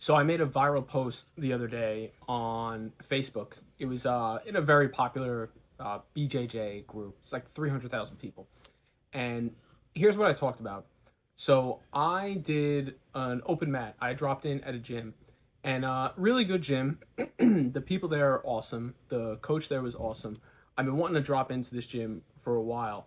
So I made a viral post the other day on Facebook. It was in a very popular BJJ group. It's like 300,000 people. And here's what I talked about. So I did an open mat. I dropped in at a gym, and really good gym. The people there are awesome. The coach there was awesome. I've been wanting to drop into this gym for a while.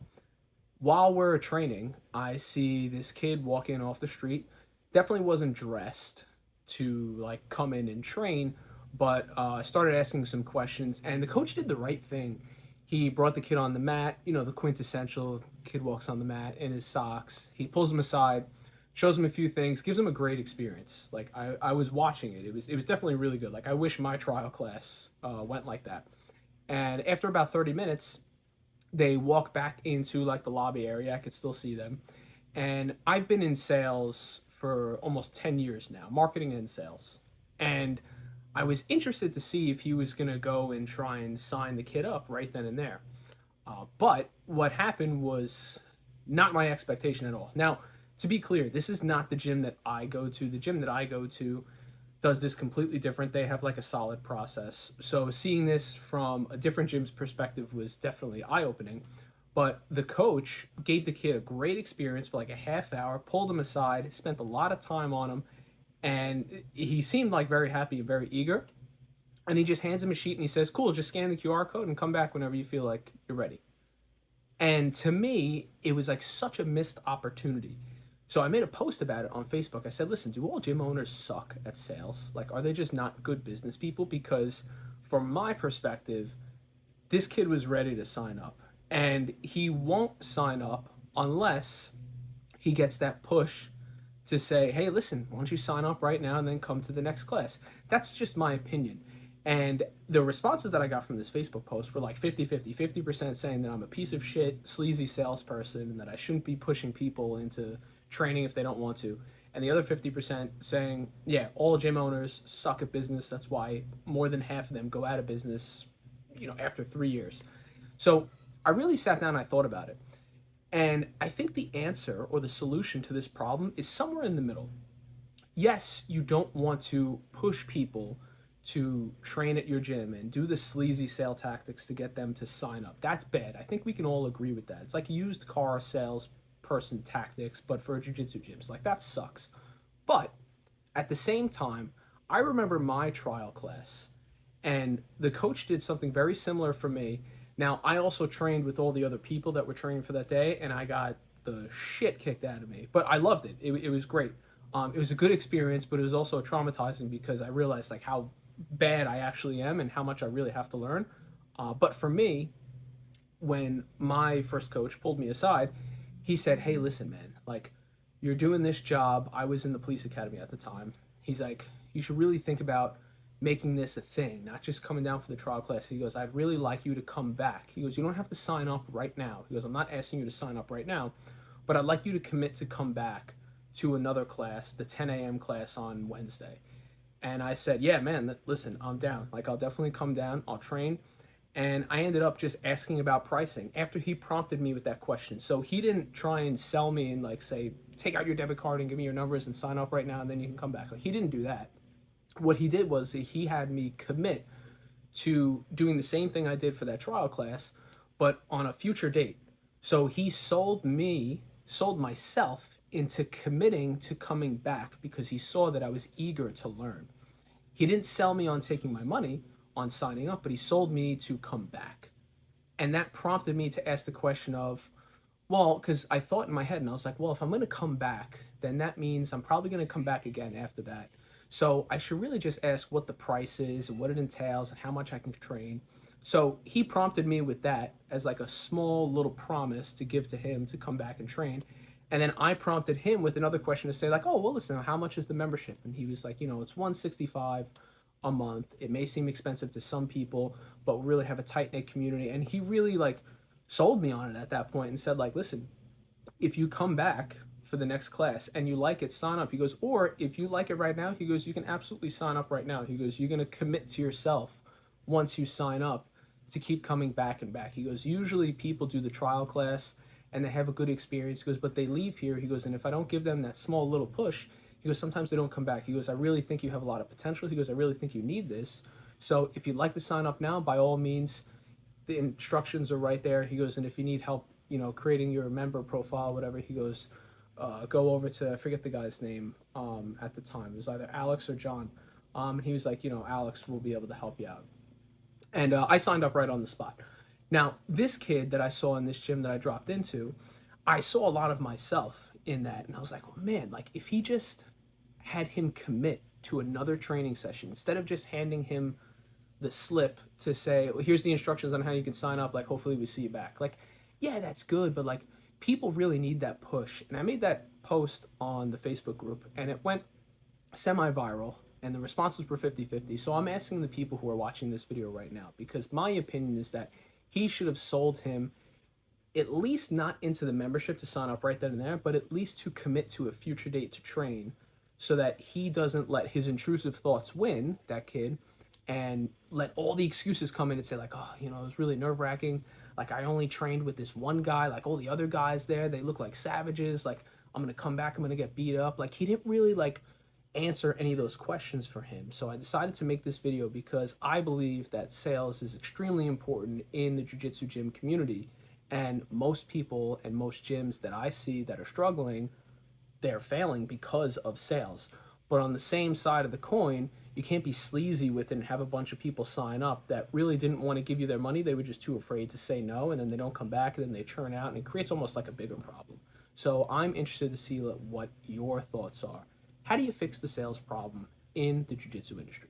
While we're training, I see this kid walking off the street. Definitely wasn't dressed to like come in and train, but started asking some questions. And the coach did the right thing. He brought the kid on the mat, the quintessential kid walks on the mat in his socks. He pulls him aside, shows him a few things, gives him a great experience. Like I was watching it. It was definitely really good. Like I wish my trial class went like that. And after about 30 minutes, they walk back into like the lobby area. I could still see them. And I've been in sales for almost 10 years now, marketing and sales. And I was interested to see if he was going to go and try and sign the kid up right then and there. But what happened was not my expectation at all. Now, to be clear, this is not the gym that I go to. The gym that I go to does this completely different. They have like a solid process. So seeing this from a different gym's perspective was definitely eye opening. But the coach gave the kid a great experience for like a half hour, pulled him aside, spent a lot of time on him, and he seemed like very happy and very eager. And he just hands him a sheet and he says, "Cool, just scan the QR code and come back whenever you feel like you're ready." And to me, it was like such a missed opportunity. So I made a post about it on Facebook. I said, "Listen, do all gym owners suck at sales? Like, are they just not good business people?" Because from my perspective, this kid was ready to sign up. And he won't sign up unless he gets that push to say, "Hey, listen, why don't you sign up right now and then come to the next class?" That's just my opinion. And the responses that I got from this Facebook post were like 50-50, 50% saying that I'm a piece of shit, sleazy salesperson, and that I shouldn't be pushing people into training if they don't want to. And the other 50% saying, yeah, all gym owners suck at business. That's why more than half of them go out of business, after 3 years. So I really sat down and I thought about it. And I think the answer or the solution to this problem is somewhere in the middle. Yes, you don't want to push people to train at your gym and do the sleazy sale tactics to get them to sign up. That's bad. I think we can all agree with that. It's like used car sales person tactics, but for jiu-jitsu gyms. Like that sucks. But at the same time, I remember my trial class and the coach did something very similar for me. Now, I also trained with all the other people that were training for that day, and I got the shit kicked out of me. But I loved it. It was great. It was a good experience, but it was also traumatizing because I realized like how bad I actually am and how much I really have to learn. But for me, when my first coach pulled me aside, he said, "Hey, listen, man, like you're doing this job." I was in the police academy at the time. He's like, "You should really think about making this a thing, not just coming down for the trial class." He goes, "I'd really like you to come back." He goes, "You don't have to sign up right now." He goes, "I'm not asking you to sign up right now, but I'd like you to commit to come back to another class, the 10 a.m. class on Wednesday." And I said, "Yeah, man, listen, I'm down. Like, I'll definitely come down. I'll train." And I ended up just asking about pricing after he prompted me with that question. So he didn't try and sell me and like say, "Take out your debit card and give me your numbers and sign up right now and then you can come back." Like he didn't do that. What he did was he had me commit to doing the same thing I did for that trial class, but on a future date. So he sold myself into committing to coming back because he saw that I was eager to learn. He didn't sell me on taking my money on signing up, but he sold me to come back. And that prompted me to ask the question of, well, because I thought in my head and I was like, well, if I'm going to come back, then that means I'm probably going to come back again after that. So I should really just ask what the price is and what it entails and how much I can train. So he prompted me with that as like a small little promise to give to him to come back and train. And then I prompted him with another question to say like, "Oh, well, listen, how much is the membership?" And he was like, "It's 165 a month. It may seem expensive to some people, but we really have a tight knit community." And he really like sold me on it at that point and said like, "Listen, if you come back for the next class and you like it, sign up." He goes, "Or if you like it right now," he goes, "you can absolutely sign up right now." He goes, "You're going to commit to yourself once you sign up to keep coming back and back." He goes, "Usually people do the trial class and they have a good experience." He goes, "But they leave here." He goes, "And if I don't give them that small little push," He goes, sometimes they don't come back. He goes, I really think you have a lot of potential. He goes, I really think you need this. So if you'd like to sign up now, by all means, the instructions are right there. He goes, and if you need help, creating your member profile, whatever, he goes, go over to, I forget the guy's name at the time. It was either Alex or John. And he was like, Alex will be able to help you out. And I signed up right on the spot. Now, this kid that I saw in this gym that I dropped into, I saw a lot of myself in that. And I was like, oh man, like if he just had him commit to another training session, instead of just handing him the slip to say, well, here's the instructions on how you can sign up, like hopefully we see you back. Like, yeah, that's good, but like people really need that push. And I made that post on the Facebook group and it went semi-viral and the responses were 50-50. So I'm asking the people who are watching this video right now, because my opinion is that he should have sold him at least not into the membership to sign up right then and there, but at least to commit to a future date to train, so that he doesn't let his intrusive thoughts win, that kid, and let all the excuses come in and say like, oh, it was really nerve-wracking. Like I only trained with this one guy, like all the other guys there, they look like savages. Like I'm going to come back, I'm going to get beat up. Like he didn't really like answer any of those questions for him. So I decided to make this video because I believe that sales is extremely important in the jiu-jitsu gym community. And most people and most gyms that I see that are struggling, they're failing because of sales. But on the same side of the coin, you can't be sleazy with it and have a bunch of people sign up that really didn't want to give you their money. They were just too afraid to say no, and then they don't come back, and then they churn out, and it creates almost like a bigger problem. So I'm interested to see what your thoughts are. How do you fix the sales problem in the jiu-jitsu industry?